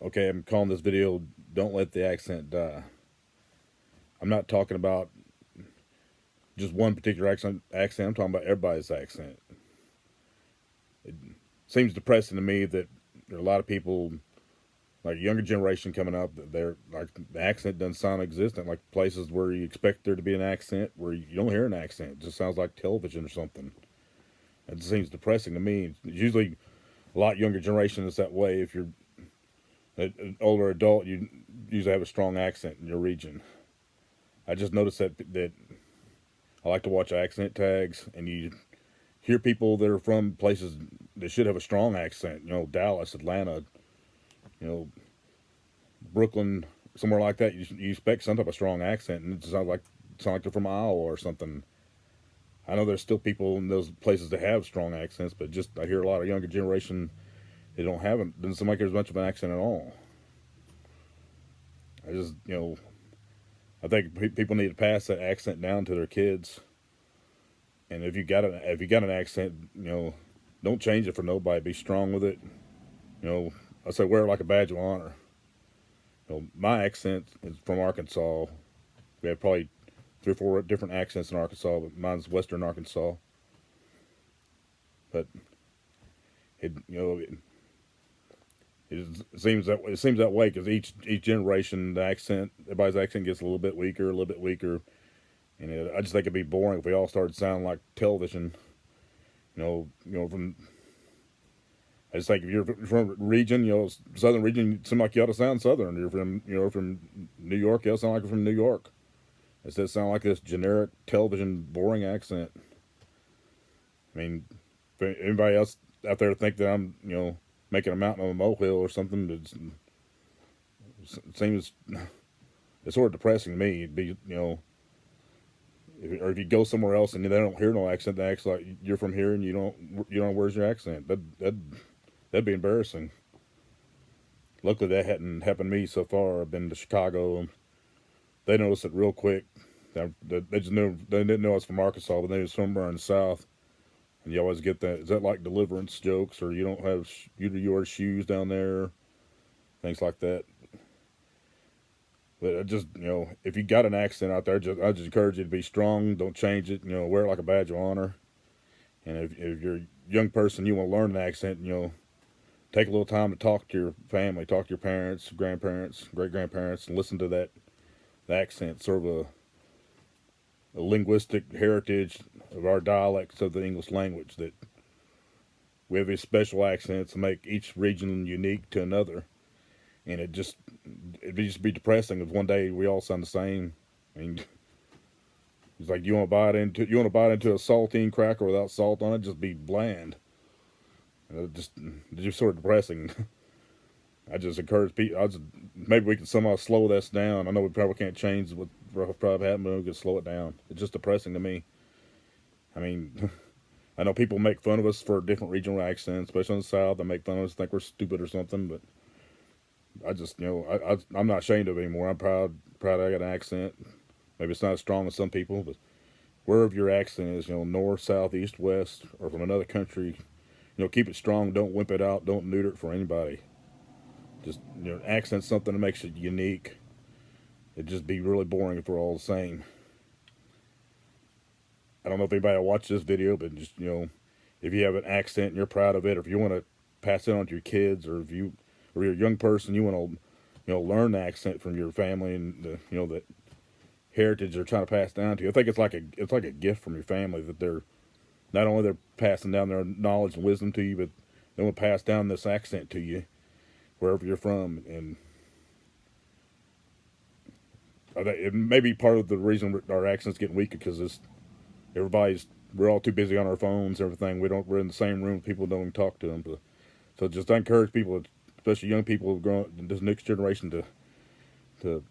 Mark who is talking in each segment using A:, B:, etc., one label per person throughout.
A: Okay, I'm calling this video "Don't Let the Accent Die." I'm not talking about just one particular accent. I'm talking about everybody's accent. It seems depressing to me that there are a lot of people, like younger generation coming up, that they're like the accent doesn't sound existent. Like places where you expect there to be an accent, where you don't hear an accent. It just sounds like television or something. It seems depressing to me. It's usually a lot younger generation is that way. If you're an older adult, you usually have a strong accent in your region. I just noticed that I like to watch accent tags, and you hear people that are from places that should have a strong accent. You know, Dallas, Atlanta, you know, Brooklyn, somewhere like that. You expect some type of strong accent, and it sound like they're from Iowa or something. I know there's still people in those places that have strong accents, but just I hear a lot of younger generation they don't have it. Doesn't seem like there's much of an accent at all. I just I think people need to pass that accent down to their kids. And if you got an accent, don't change it for nobody. Be strong with it. You know, I say wear it like a badge of honor. My accent is from Arkansas. We have probably three or four different accents in Arkansas, but mine's Western Arkansas. But it you know it seems that way because each generation everybody's accent gets a little bit weaker, and I just think it'd be boring if we all started sounding like television. From I just think if you're from a region, southern region, you seem like you ought to sound southern. You're from New York, you ought to sound like you're from New York. Instead of sound like this generic television boring accent. I mean, if anybody else out there think that I'm, making a mountain of a molehill or something, it seems it's sort of depressing to me. It'd be, or if you go somewhere else and they don't hear no accent, they act like you're from here and you don't know where's your accent. That'd be embarrassing. Luckily, that hadn't happened to me so far. I've been to Chicago, and they noticed it real quick. They just knew they didn't know I was from Arkansas, but they was somewhere in the South. And you always get that. Is that like deliverance jokes, or you don't have your shoes down there, things like that. But I just if you got an accent out there, I just encourage you to be strong. Don't change it. Wear it like a badge of honor. And if you're a young person, you want to learn an accent. Take a little time to talk to your family, talk to your parents, grandparents, great grandparents, and listen to the accent. Sort of a linguistic heritage of our dialects of the English language, that we have these special accents to make each region unique to another. And it'd just be depressing if one day we all sound the same. I mean, it's like you want to bite into a saltine cracker without salt on it, just be bland. It's just sort of depressing. I just encourage people. Maybe we can somehow slow this down. I know we probably can't change what probably happened, but we can slow it down. It's just depressing to me. I mean, I know people make fun of us for different regional accents, especially in the South. They make fun of us, think we're stupid or something. But I just, I'm not ashamed of it anymore. I'm proud I got an accent. Maybe it's not as strong as some people, but wherever your accent is, north, south, east, west, or from another country, keep it strong. Don't wimp it out. Don't neuter it for anybody. Just, accent's something that makes it unique. It'd just be really boring if we're all the same. I don't know if anybody will watch this video, but just, if you have an accent and you're proud of it, or if you want to pass it on to your kids, or if you're a young person, you want to, learn the accent from your family and that heritage they're trying to pass down to you. I think it's like a gift from your family that they're passing down their knowledge and wisdom to you, but they want to pass down this accent to you wherever you're from. And it may be part of the reason our accent's getting weaker because we're all too busy on our phones and everything. We're in the same room. People don't even talk to them. But, so just I encourage people, especially young people, this next generation, to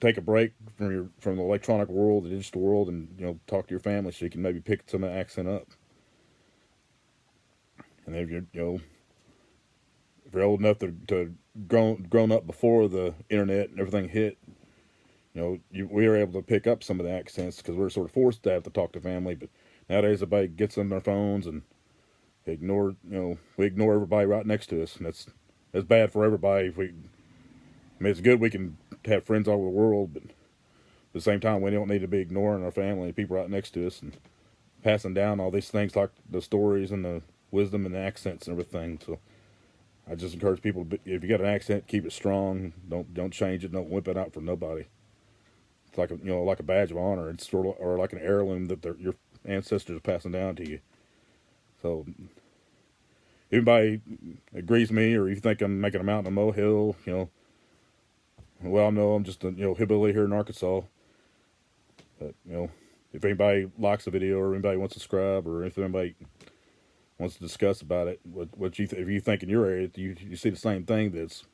A: take a break from the electronic world, the digital world, and talk to your family so you can maybe pick some of the accent up. And if you're old enough to grown up before the internet and everything hit, we were able to pick up some of the accents because we were sort of forced to have to talk to family. But nowadays, everybody gets on their phones and we ignore everybody right next to us, and it's bad for everybody. If we, I mean, it's good we can have friends all over the world, but at the same time, we don't need to be ignoring our family and people right next to us and passing down all these things like the stories and the wisdom and the accents and everything. So I just encourage people to if you got an accent, keep it strong. Don't change it. Don't whip it out for nobody. It's like like a badge of honor. It's sort of or like an heirloom that your ancestors are passing down to you. So if anybody agrees with me, or you think I'm making a mountain a molehill, well, no, I'm just a hillbilly here in Arkansas. But if anybody likes the video or anybody wants to subscribe or if anybody wants to discuss about it, what if you think in your area you see the same thing, that's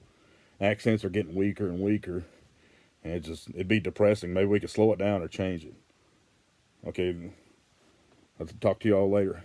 A: accents are getting weaker and weaker, and it'd be depressing. Maybe we could slow it down or change it. Okay, I'll talk to you all later.